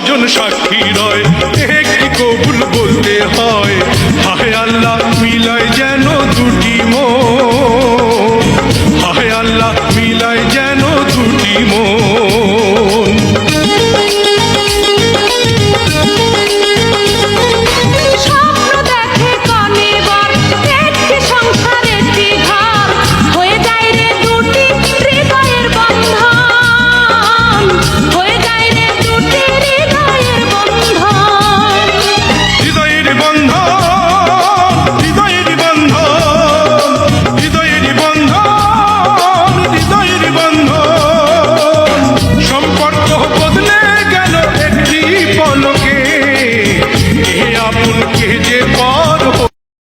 জন সাক্ষী রয়, কি কবুল বলতে হয়। হায় আল্লাহ মিলায় যেন দুটি মন, হায় আল্লাহ